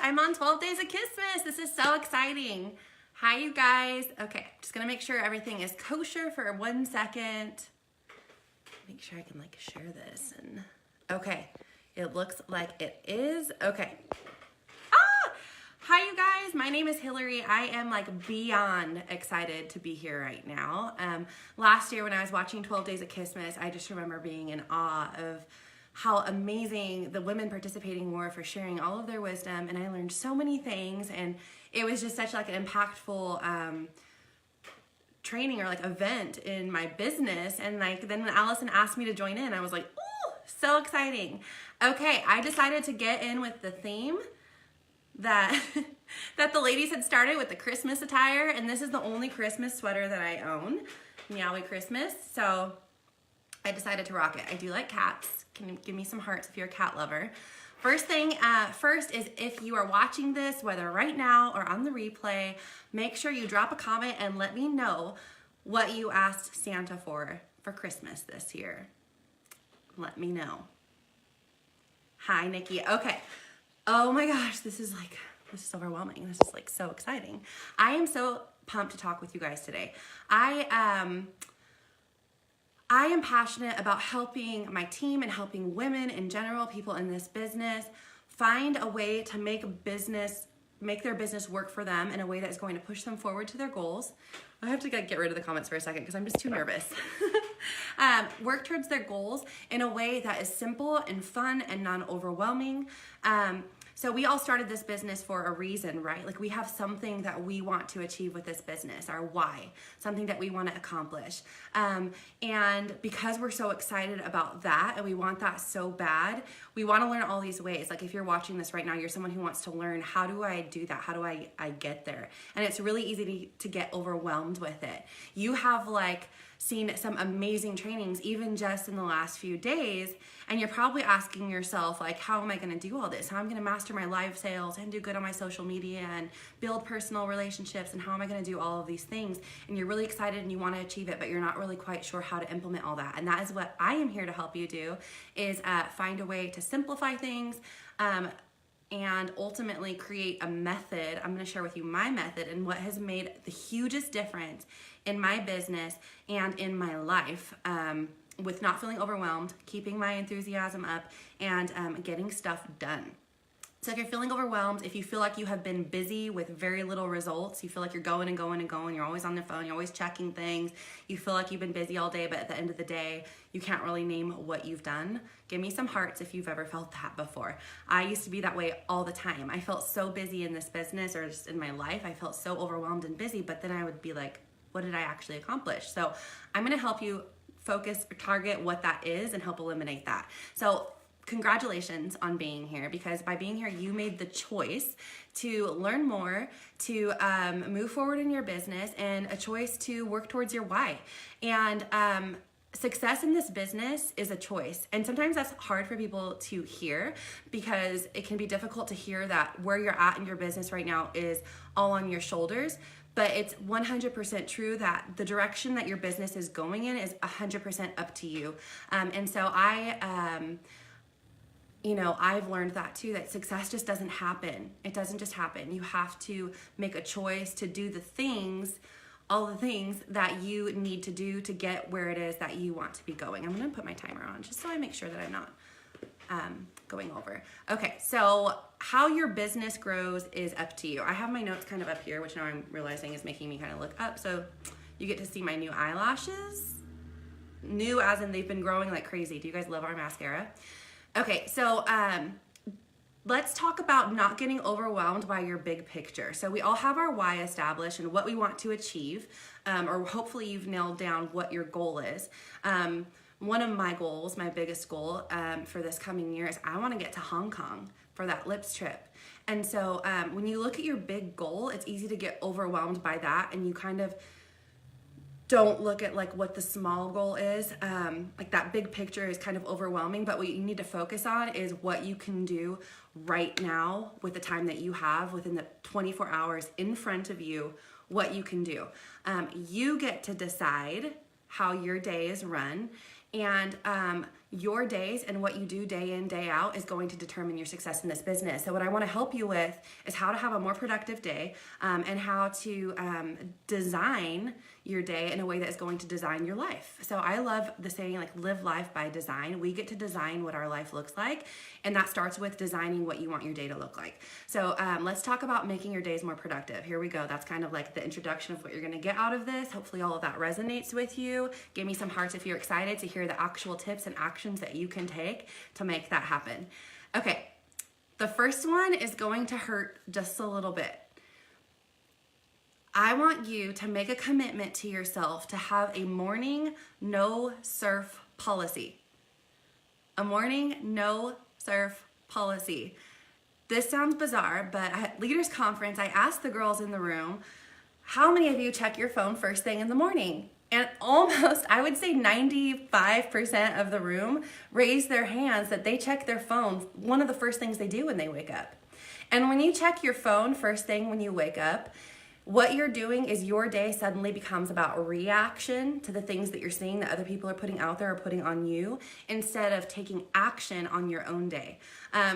I'm on 12 Days of Kissmas. This is so exciting. Hi, you guys. Okay, just gonna make sure everything is kosher for 1 second. Make sure I can like share this and okay, it looks like it is. Okay. Hi, you guys. My name is Hillary. I am like beyond excited to be here right now. Last year when I was watching 12 Days of Kissmas, I just remember being in awe of how amazing the women participating were for sharing all of their wisdom, and I learned so many things, and it was just such like an impactful training or like event in my business. And like then when Allison asked me to join in, I was like, ooh, so exciting. Okay, I decided to get in with the theme that that the ladies had started with the Christmas attire, and this is the only Christmas sweater that I own, Meowie Christmas, so I decided to rock it. I do like cats. Can you give me some hearts if you're a cat lover? First is if you are watching this, whether right now or on the replay, make sure you drop a comment and let me know what you asked Santa for Christmas this year. Let me know. Hi, Nikki. Okay. Oh my gosh, this is overwhelming. This is like so exciting. I am so pumped to talk with you guys today. I am passionate about helping my team and helping women in general, people in this business, find a way to make their business work for them in a way that is going to push them forward to their goals. I have to get rid of the comments for a second because I'm just too nervous. Work towards their goals in a way that is simple and fun and non-overwhelming. So we all started this business for a reason, right? Like we have something that we want to achieve with this business, our why, something that we want to accomplish. And because we're so excited about that and we want that so bad, we want to learn all these ways. Like if you're watching this right now, you're someone who wants to learn, how do I do that? How do I get there? And it's really easy to get overwhelmed with it. You have like seen some amazing trainings even just in the last few days, and you're probably asking yourself like, how am I going to do all this? How am I going to master my live sales and do good on my social media and build personal relationships, and how am I going to do all of these things? And you're really excited and you want to achieve it, but you're not really quite sure how to implement all that. And that is what I am here to help you do, is find a way to simplify things and ultimately create a method. I'm going to share with you my method and what has made the hugest difference in my business and in my life, with not feeling overwhelmed, keeping my enthusiasm up, and getting stuff done. So if you're feeling overwhelmed, if you feel like you have been busy with very little results, you feel like you're going and going and going, you're always on the phone, you're always checking things, you feel like you've been busy all day, but at the end of the day, you can't really name what you've done, give me some hearts if you've ever felt that before. I used to be that way all the time. I felt so busy in this business or just in my life. I felt so overwhelmed and busy, but then I would be like, what did I actually accomplish? So I'm gonna help you focus or target what that is and help eliminate that. So congratulations on being here, because by being here, you made the choice to learn more, to move forward in your business, and a choice to work towards your why. And success in this business is a choice. And sometimes that's hard for people to hear, because it can be difficult to hear that where you're at in your business right now is all on your shoulders. But it's 100% true that the direction that your business is going in is 100% up to you. And so I've learned that too, that success just doesn't happen. It doesn't just happen. You have to make a choice to do all the things that you need to do to get where it is that you want to be going. I'm gonna put my timer on just so I make sure that I'm not going over. Okay, so how your business grows is up to you. I have my notes kind of up here, which now I'm realizing is making me kind of look up. So you get to see my new eyelashes. New as in they've been growing like crazy. Do you guys love our mascara? Okay, so let's talk about not getting overwhelmed by your big picture. So we all have our why established and what we want to achieve, or hopefully you've nailed down what your goal is. One of my goals, my biggest goal for this coming year is I want to get to Hong Kong for that Lips trip. And so when you look at your big goal, it's easy to get overwhelmed by that, and you kind of don't look at like what the small goal is. Like that big picture is kind of overwhelming, but what you need to focus on is what you can do right now with the time that you have within the 24 hours in front of you, what you can do. You get to decide how your day is run, and your days and what you do day in, day out is going to determine your success in this business. So what I want to help you with is how to have a more productive day, and how to design your day in a way that is going to design your life. So I love the saying, like, live life by design. We get to design what our life looks like, and that starts with designing what you want your day to look like. So let's talk about making your days more productive. Here we go. That's kind of like the introduction of what you're going to get out of this. Hopefully all of that resonates with you. Give me some hearts if you're excited to hear the actual tips and actions that you can take to make that happen. Okay, the first one is going to hurt just a little bit. I want you to make a commitment to yourself to have a morning no surf policy. A morning no surf policy. This sounds bizarre, but at Leaders Conference, I asked the girls in the room, how many of you check your phone first thing in the morning? And almost, I would say 95% of the room raised their hands that they check their phone, one of the first things they do when they wake up. And when you check your phone first thing when you wake up, what you're doing is your day suddenly becomes about reaction to the things that you're seeing that other people are putting out there or putting on you, instead of taking action on your own day.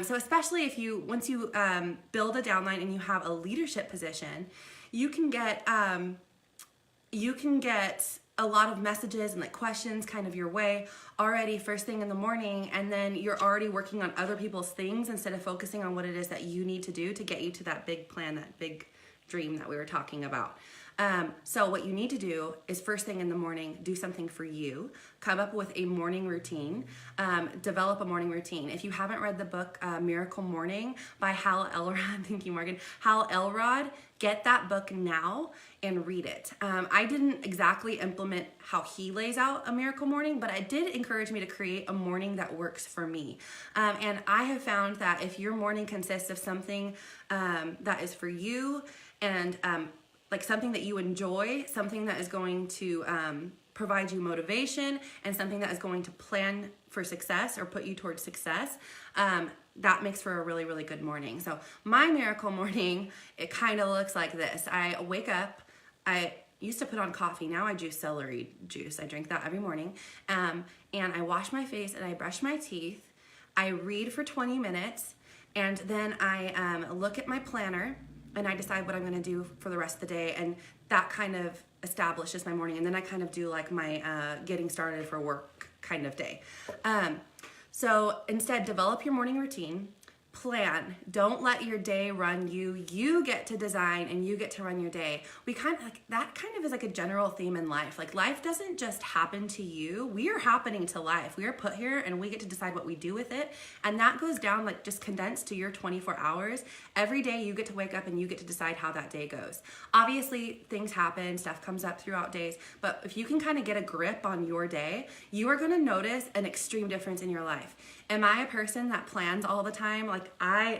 So especially if once you build a downline and you have a leadership position, you can get a lot of messages and like questions kind of your way already first thing in the morning, and then you're already working on other people's things instead of focusing on what it is that you need to do to get you to that big plan, that big dream that we were talking about. So what you need to do is first thing in the morning, do something for you. Come up with a morning routine. Develop a morning routine. If you haven't read the book Miracle Morning by Hal Elrod, thank you, Morgan. Hal Elrod, get that book now and read it. I didn't exactly implement how he lays out a miracle morning, but it did encourage me to create a morning that works for me. And I have found that if your morning consists of something that is for you, and like something that you enjoy, something that is going to provide you motivation, and something that is going to plan for success or put you towards success, that makes for a really, really good morning. So my miracle morning, it kind of looks like this. I wake up, I used to put on coffee, now I juice celery juice. I drink that every morning. And I wash my face and I brush my teeth. I read for 20 minutes, and then I look at my planner and I decide what I'm going to do for the rest of the day, and that kind of establishes my morning. And then I kind of do like my getting started for work kind of day. So instead, develop your morning routine, plan. Don't let your day run you. You get to design and you get to run your day. That kind of is like a general theme in life. Like, life doesn't just happen to you. We are happening to life. We are put here and we get to decide what we do with it. And that goes down like just condensed to your 24 hours. Every day you get to wake up and you get to decide how that day goes. Obviously things happen, stuff comes up throughout days, but if you can kind of get a grip on your day, you are going to notice an extreme difference in your life. Am I a person that plans all the time? Like,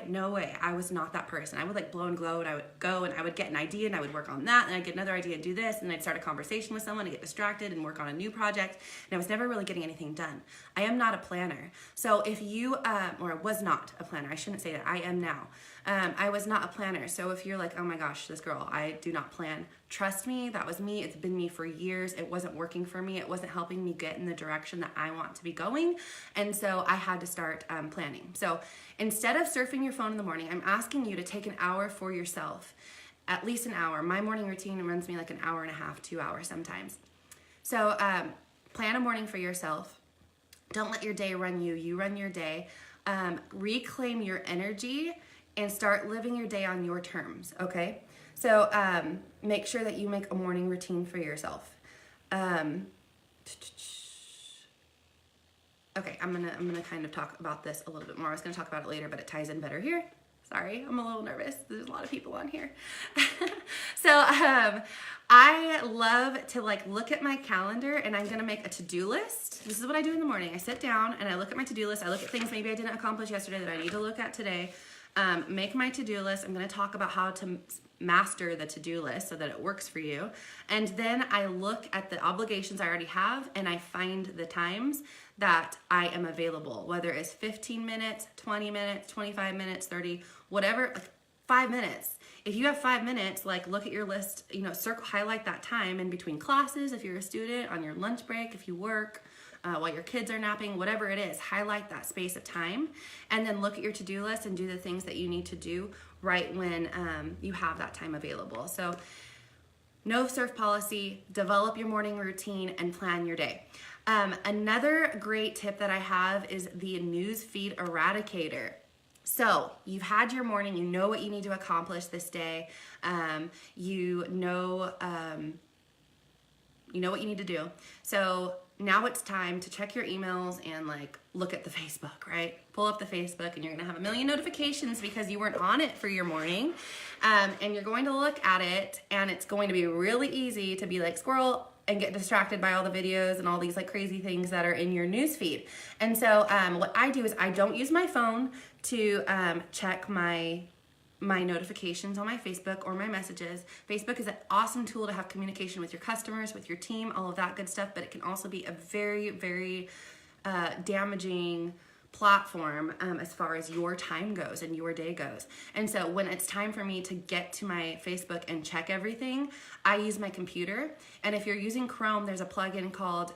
no way. I was not that person. I would like blow and glow, and I would go and I would get an idea and I would work on that, and I'd get another idea and do this, and I'd start a conversation with someone and get distracted and work on a new project, and I was never really getting anything done. I am not a planner. So if you, or was not a planner, I shouldn't say that, I am now. I was not a planner. So if you're like, oh my gosh, this girl, I do not plan. Trust me, that was me. It's been me for years. It wasn't working for me. It wasn't helping me get in the direction that I want to be going. And so I had to start planning. So instead of surfing your phone in the morning, I'm asking you to take an hour for yourself, at least an hour. My morning routine runs me like an hour and a half, 2 hours sometimes. So plan a morning for yourself. Don't let your day run you. You run your day. Reclaim your energy and start living your day on your terms, okay? So make sure that you make a morning routine for yourself. Okay, I'm gonna kind of talk about this a little bit more. I was gonna talk about it later, but it ties in better here. Sorry, I'm a little nervous. There's a lot of people on here. So I love to like look at my calendar, and I'm gonna make a to-do list. This is what I do in the morning. I sit down and I look at my to-do list. I look at things maybe I didn't accomplish yesterday that I need to look at today. Make my to-do list. I'm gonna talk about how to master the to-do list so that it works for you. And then I look at the obligations I already have, and I find the times that I am available, whether it's 15 minutes, 20 minutes, 25 minutes, 30, whatever, like 5 minutes. If you have 5 minutes, like look at your list, highlight that time in between classes if you're a student, on your lunch break if you work, while your kids are napping, whatever it is, highlight that space of time, and then look at your to-do list and do the things that you need to do right when you have that time available. So no surf policy, develop your morning routine, and plan your day. Another great tip that I have is the newsfeed eradicator. So you've had your morning, you know what you need to accomplish this day, you know what you need to do. So now it's time to check your emails and like look at the Facebook, right? Pull up the Facebook and you're gonna have a million notifications because you weren't on it for your morning. And you're going to look at it and it's going to be really easy to be like squirrel and get distracted by all the videos and all these like crazy things that are in your news feed. And so what I do is I don't use my phone to check my notifications on my Facebook or my messages. Facebook is an awesome tool to have communication with your customers, with your team, all of that good stuff, but it can also be a very, very damaging platform as far as your time goes and your day goes. And so when it's time for me to get to my Facebook and check everything, I use my computer. And if you're using Chrome, there's a plugin called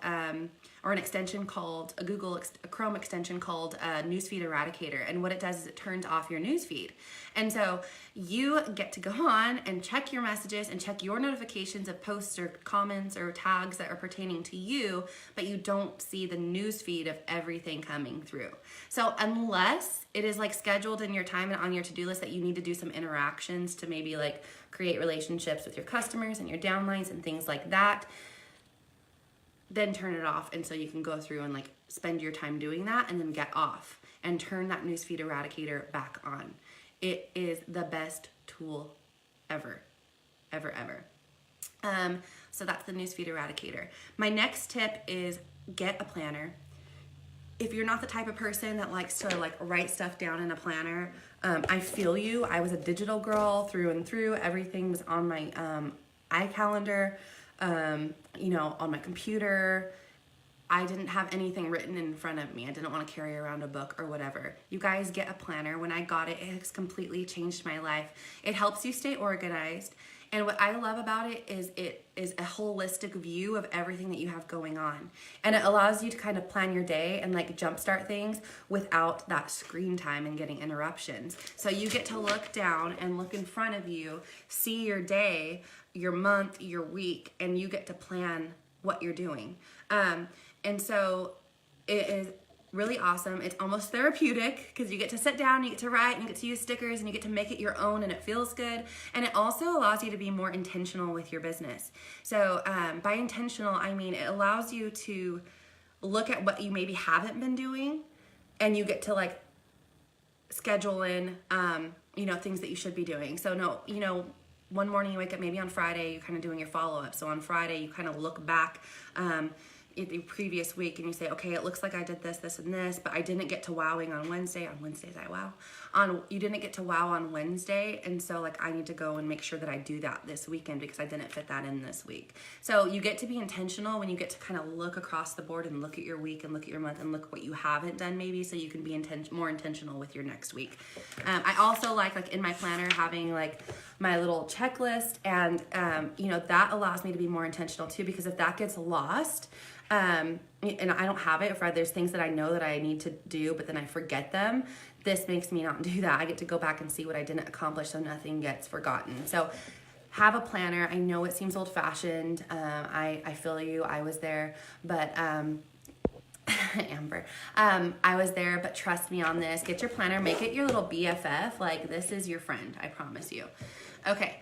or an extension called a Chrome extension called Newsfeed Eradicator. And what it does is it turns off your newsfeed. And so you get to go on and check your messages and check your notifications of posts or comments or tags that are pertaining to you, but you don't see the newsfeed of everything coming through. So unless it is like scheduled in your time and on your to-do list that you need to do some interactions to maybe like create relationships with your customers and your downlines and things like that, then turn it off, and so you can go through and like spend your time doing that and then get off and turn that newsfeed eradicator back on. It is the best tool ever, ever, ever. So that's the newsfeed eradicator. My next tip is get a planner. If you're not the type of person that likes to like write stuff down in a planner, I feel you. I was a digital girl through and through. Everything was on my iCalendar. On my computer. I didn't have anything written in front of me. I didn't want to carry around a book or whatever. You guys get a planner. When I got it, it has completely changed my life. It helps you stay organized. And what I love about it is a holistic view of everything that you have going on. And it allows you to kind of plan your day and like jumpstart things without that screen time and getting interruptions. So you get to look down and look in front of you, see your day, your month, your week, and you get to plan what you're doing. And so it is really awesome. It's almost therapeutic because you get to sit down, you get to write, and you get to use stickers, and you get to make it your own, and it feels good. And it also allows you to be more intentional with your business. So by intentional, I mean it allows you to look at what you maybe haven't been doing, and you get to like schedule in, things that you should be doing. So one morning you wake up, maybe on Friday, you're kind of doing your follow-up. So on Friday, you kind of look back the previous week and you say, okay, it looks like I did this, this, and this, but I didn't get to wowing on Wednesday. On Wednesdays I wow. You didn't get to wow on Wednesday, and so like I need to go and make sure that I do that this weekend because I didn't fit that in this week. So you get to be intentional when you get to kind of look across the board and look at your week and look at your month and look at what you haven't done maybe, so you can be more intentional with your next week. I also like in my planner having like my little checklist, and that allows me to be more intentional too, because if that gets lost, and I don't have it, or there's things that I know that I need to do, but then I forget them, this makes me not do that. I get to go back and see what I didn't accomplish so nothing gets forgotten. So have a planner. I know it seems old-fashioned. I feel you. I was there, but Amber, I was there, but trust me on this. Get your planner. Make it your little BFF. Like, this is your friend. I promise you. Okay.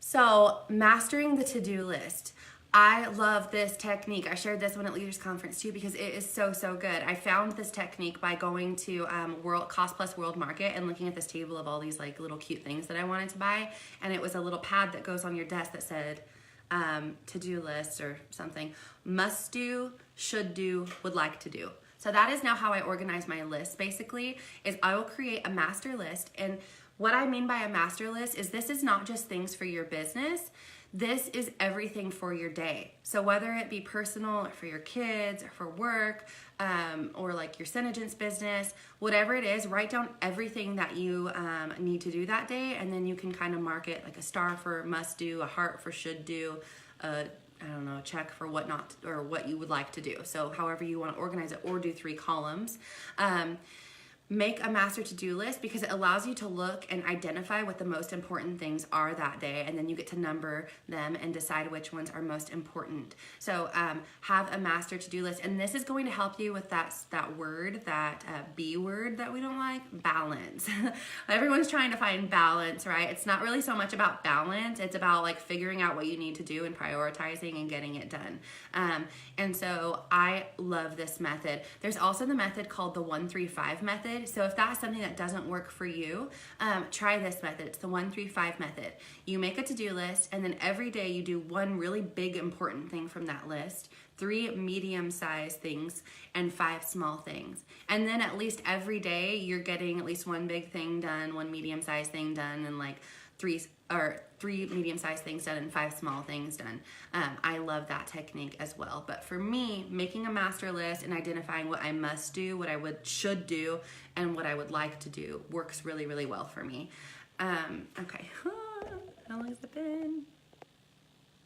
So mastering the to-do list. I love this technique. I shared this one at Leaders Conference too because it is so, so good. I found this technique by going to Cost Plus World Market and looking at this table of all these like little cute things that I wanted to buy. And it was a little pad that goes on your desk that said to-do list or something. Must do, should do, would like to do. So that is now how I organize my list basically, is I will create a master list. And what I mean by a master list is this is not just things for your business. This is everything for your day. So whether it be personal or for your kids or for work or like your Synergence business, whatever it is, write down everything that you need to do that day, and then you can kind of mark it like a star for must do, a heart for should do, a I don't know, check for what not, or what you would like to do. So however you want to organize it, or do 3 columns. Make a master to-do list, because it allows you to look and identify what the most important things are that day, and then you get to number them and decide which ones are most important. So have a master to-do list, and this is going to help you with that word, that B word that we don't like, balance. Everyone's trying to find balance, right? It's not really so much about balance, it's about like figuring out what you need to do and prioritizing and getting it done. And so I love this method. There's also the method called the 1-3-5 method. So if that's something that doesn't work for you, try this method. It's the 1-3-5 method. You make a to-do list, and then every day you do 1 really big important thing from that list, 3 medium-sized things, and 5 small things. And then at least every day you're getting at least 1 big thing done, 1 medium-sized thing done, and like 3 medium-sized things done and 5 small things done. I love that technique as well. But for me, making a master list and identifying what I must do, what I should do, and what I would like to do works really, really well for me. Okay, how long has it been?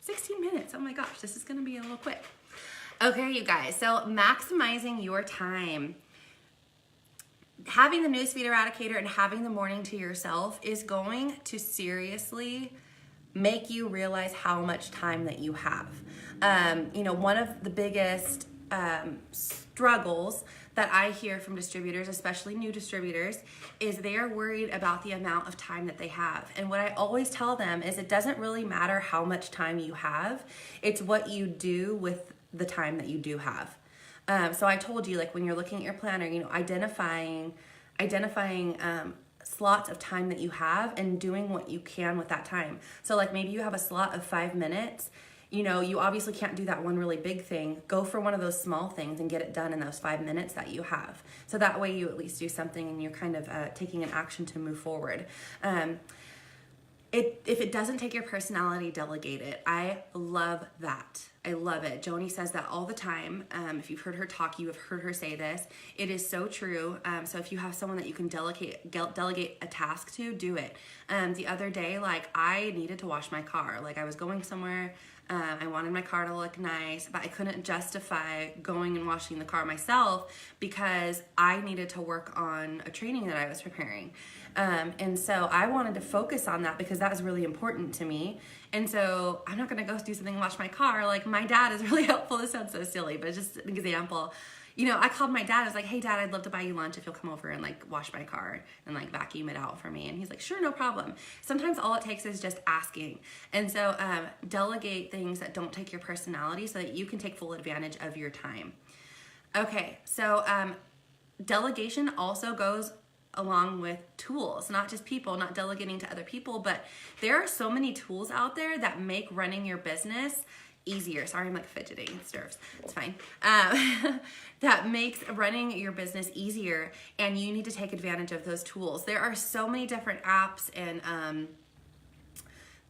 16 minutes. Oh my gosh, this is gonna be a little quick. Okay, you guys, so maximizing your time. Having the newsfeed eradicator and having the morning to yourself is going to seriously make you realize how much time that you have. One of the biggest struggles that I hear from distributors, especially new distributors, is they are worried about the amount of time that they have. And what I always tell them is it doesn't really matter how much time you have, it's what you do with the time that you do have. So I told you, like when you're looking at your planner, identifying slots of time that you have and doing what you can with that time. So like maybe you have a slot of 5 minutes, you obviously can't do that one really big thing. Go for one of those small things and get it done in those 5 minutes that you have. So that way you at least do something and you're kind of taking an action to move forward. If it doesn't take your personality, delegate it. I love that. I love it. Joni says that all the time. If you've heard her talk, you have heard her say this. It is so true. So if you have someone that you can delegate a task to, do it. The other day, I needed to wash my car. I was going somewhere. I wanted my car to look nice, but I couldn't justify going and washing the car myself because I needed to work on a training that I was preparing. And so I wanted to focus on that because that was really important to me. And so I'm not going to go do something and wash my car. My dad is really helpful. This sounds so silly, but just an example. I called my dad. I was like, hey, Dad, I'd love to buy you lunch if you'll come over and wash my car and vacuum it out for me. And he's like, sure, no problem. Sometimes all it takes is just asking. And so delegate things that don't take your personality so that you can take full advantage of your time. Okay, so delegation also goes along with tools, not just people, not delegating to other people, but there are so many tools out there that make running your business easier. Sorry, I'm fidgeting. It's nerves. It's fine. That makes running your business easier, and you need to take advantage of those tools. There are so many different apps and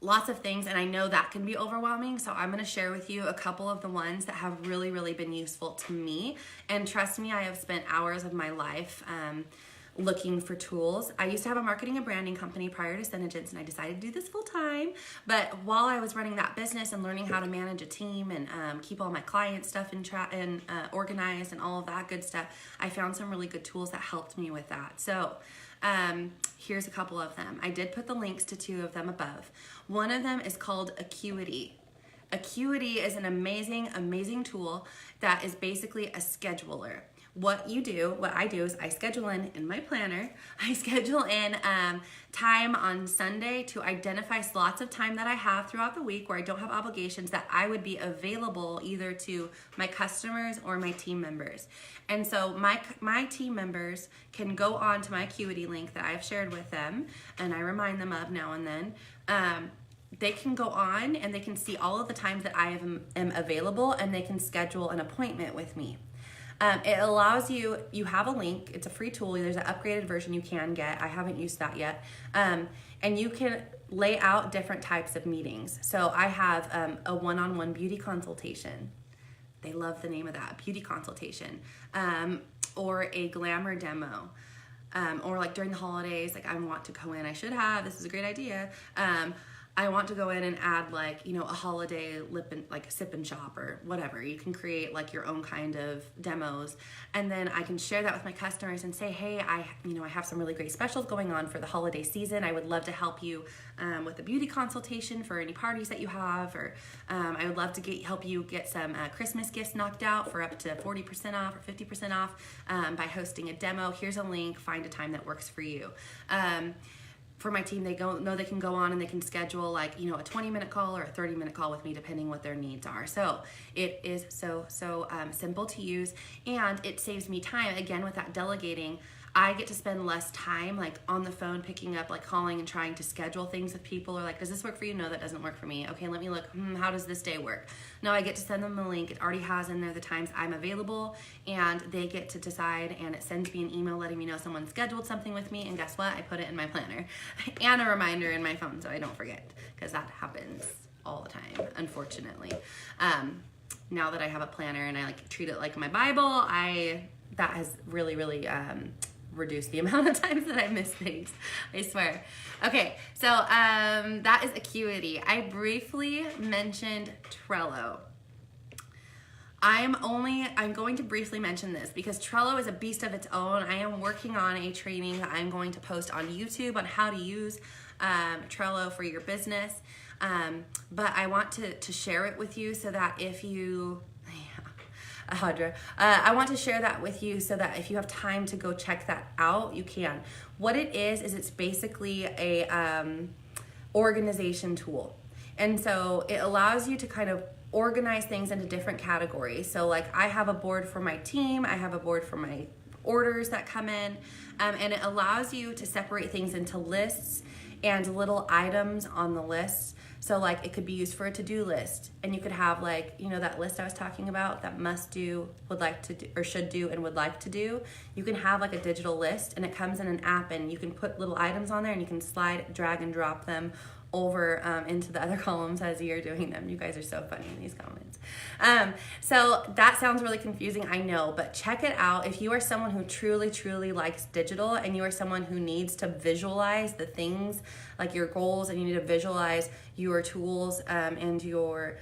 lots of things, and I know that can be overwhelming, so I'm going to share with you a couple of the ones that have really, really been useful to me. And trust me, I have spent hours of my life looking for tools. I used to have a marketing and branding company prior to Synergence, and I decided to do this full time. But while I was running that business and learning how to manage a team and keep all my client stuff and organized and all of that good stuff, I found some really good tools that helped me with that. So here's a couple of them. I did put the links to 2 of them above. One of them is called Acuity. Acuity is an amazing, amazing tool that is basically a scheduler. What I do is I schedule in my planner, I schedule in time on Sunday to identify slots of time that I have throughout the week where I don't have obligations that I would be available either to my customers or my team members. And so my team members can go on to my Acuity link that I've shared with them, and I remind them of now and then. They can go on and they can see all of the times that I am available, and they can schedule an appointment with me. It allows you have a link, it's a free tool, there's an upgraded version you can get, I haven't used that yet, and you can lay out different types of meetings. So I have a one-on-one beauty consultation. They love the name of that, beauty consultation, or a glamour demo. Or during the holidays, I want to go in, I should have, this is a great idea. I want to go in and add like, a holiday lip and like sip and shop or whatever. You can create like your own kind of demos, and then I can share that with my customers and say, hey, I have some really great specials going on for the holiday season. I would love to help you with a beauty consultation for any parties that you have, or I would love to help you get some Christmas gifts knocked out for up to 40% off or 50% off by hosting a demo. Here's a link, find a time that works for you. For my team, they know they can go on and they can schedule like, a 20-minute call or a 30-minute call with me, depending what their needs are. So it is so simple to use, and it saves me time. Again, with that delegating, I get to spend less time like on the phone picking up, like calling and trying to schedule things with people, or like, does this work for you? No, that doesn't work for me. Okay, let me look. How does this day work? No, I get to send them the link. It already has in there the times I'm available, and they get to decide, and it sends me an email letting me know someone scheduled something with me, and guess what? I put it in my planner and a reminder in my phone so I don't forget, because that happens all the time, unfortunately. Now that I have a planner and I like treat it like my Bible, that has really reduce the amount of times that I miss things, I swear. Okay, so that is Acuity. I briefly mentioned Trello. I'm going to briefly mention this because Trello is a beast of its own. I am working on a training that I'm going to post on YouTube on how to use Trello for your business. But I want to share it with you so that if you... I want to share that with you so that if you have time to go check that out, you can. What it is it's basically a organization tool. And so it allows you to kind of organize things into different categories. So like I have a board for my team, I have a board for my orders that come in, and it allows you to separate things into lists and little items on the list. So like it could be used for a to-do list, and you could have like, that list I was talking about, that must do, would like to do, or should do and would like to do. You can have like a digital list, and it comes in an app, and you can put little items on there, and you can slide, drag and drop them over into the other columns as you're doing them. You guys are so funny in these comments. So that sounds really confusing, I know, but check it out. If you are someone who truly likes digital, and you are someone who needs to visualize the things like your goals, and you need to visualize your tools and your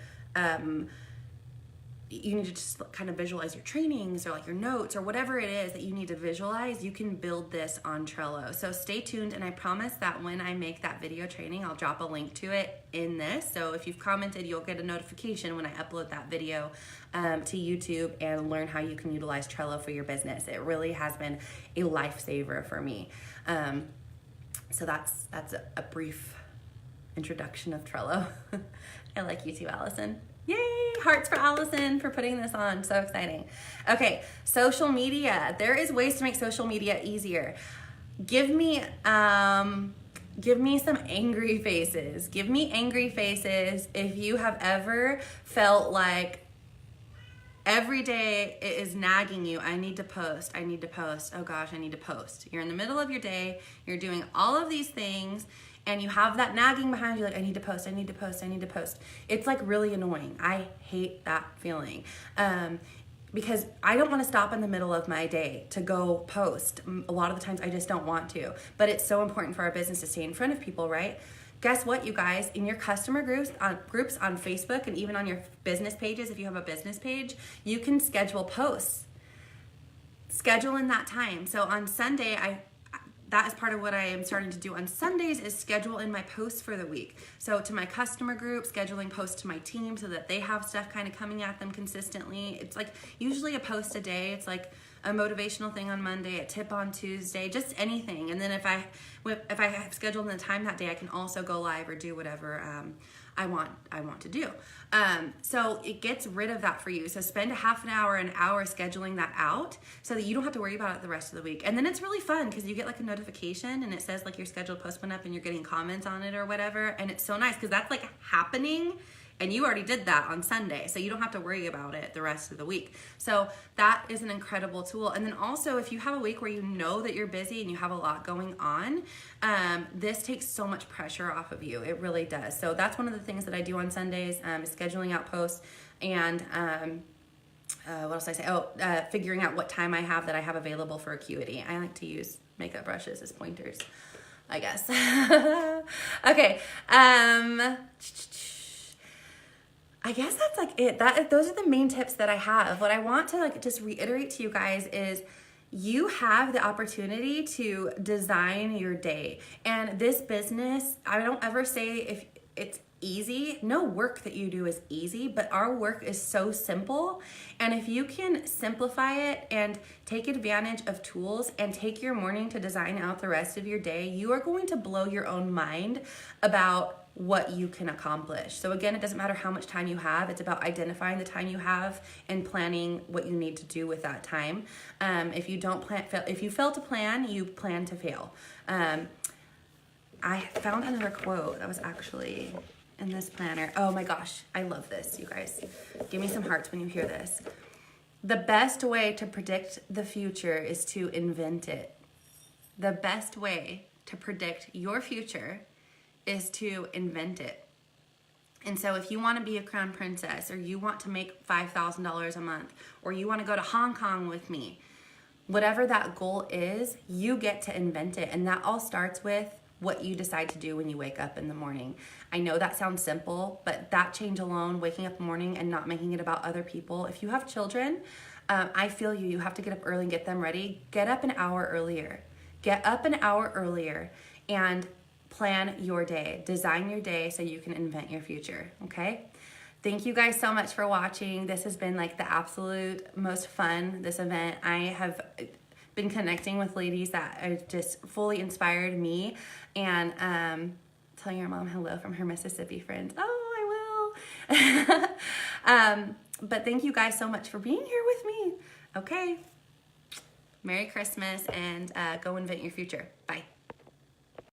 you need to just kind of visualize your trainings or like your notes or whatever it is that you need to visualize, you can build this on Trello. So stay tuned, and I promise that when I make that video training, I'll drop a link to it in this. So if you've commented, you'll get a notification when I upload that video to YouTube and learn how you can utilize Trello for your business. It really has been a lifesaver for me. So that's a brief introduction of Trello. I like you too, Allison. Yay! Hearts for Allison for putting this on. So exciting. Okay, social media. There is ways to make social media easier. Give me some angry faces. Give me angry faces if you have ever felt like every day it is nagging you. I need to post. Oh gosh, I need to post. You're in the middle of your day. You're doing all of these things, and you have that nagging behind you, like, I need to post. It's like really annoying. I hate that feeling. Because I don't want to stop in the middle of my day to go post. A lot of the times I just don't want to. But it's so important for our business to stay in front of people, right? Guess what, you guys? In your customer groups on Facebook, and even on your business pages, if you have a business page, you can schedule posts. Schedule in that time. So on Sunday, that is part of what I am starting to do on Sundays, is schedule in my posts for the week. So to my customer group, scheduling posts to my team so that they have stuff kind of coming at them consistently. It's like usually a post a day. It's like a motivational thing on Monday, a tip on Tuesday, just anything. And then if I have scheduled in the time that day, I can also go live or do whatever I want to do. So it gets rid of that for you. So spend a half an hour scheduling that out so that you don't have to worry about it the rest of the week. And then it's really fun because you get like a notification and it says like your scheduled post went up and you're getting comments on it or whatever. And it's so nice because that's like happening, and you already did that on Sunday, so you don't have to worry about it the rest of the week. So that is an incredible tool. And then also, if you have a week where you know that you're busy and you have a lot going on, this takes so much pressure off of you. It really does. So that's one of the things that I do on Sundays, is scheduling out posts and what else did I say? Figuring out what time I have available for Acuity. I like to use makeup brushes as pointers. I guess. Okay. I guess that's like it. Those are the main tips that I have. What I want to like just reiterate to you guys is you have the opportunity to design your day. And this business, I don't ever say if it's easy. No work that you do is easy, but our work is so simple. And if you can simplify it and take advantage of tools and take your morning to design out the rest of your day, you are going to blow your own mind about what you can accomplish. So again, it doesn't matter how much time you have. It's about identifying the time you have and planning what you need to do with that time. If you fail to plan, you plan to fail. I found another quote that was actually in this planner. Oh my gosh, I love this, you guys. Give me some hearts when you hear this. The best way to predict the future is to invent it. The best way to predict your future is to invent it. And so if you want to be a crown princess, or you want to make $5,000 a month, or you want to go to Hong Kong with me, whatever that goal is, you get to invent it. And that all starts with what you decide to do when you wake up in the morning. I know that sounds simple, but that change alone, waking up in the morning and not making it about other people. If you have children, I feel you have to get up early and get them ready. Get up an hour earlier. Get up an hour earlier and plan your day. Design your day so you can invent your future, okay? Thank you guys so much for watching. This has been like the absolute most fun, this event. I have been connecting with ladies that have just fully inspired me. And tell your mom hello from her Mississippi friends. Oh, I will. But thank you guys so much for being here with me. Okay. Merry Christmas, and go invent your future. Bye.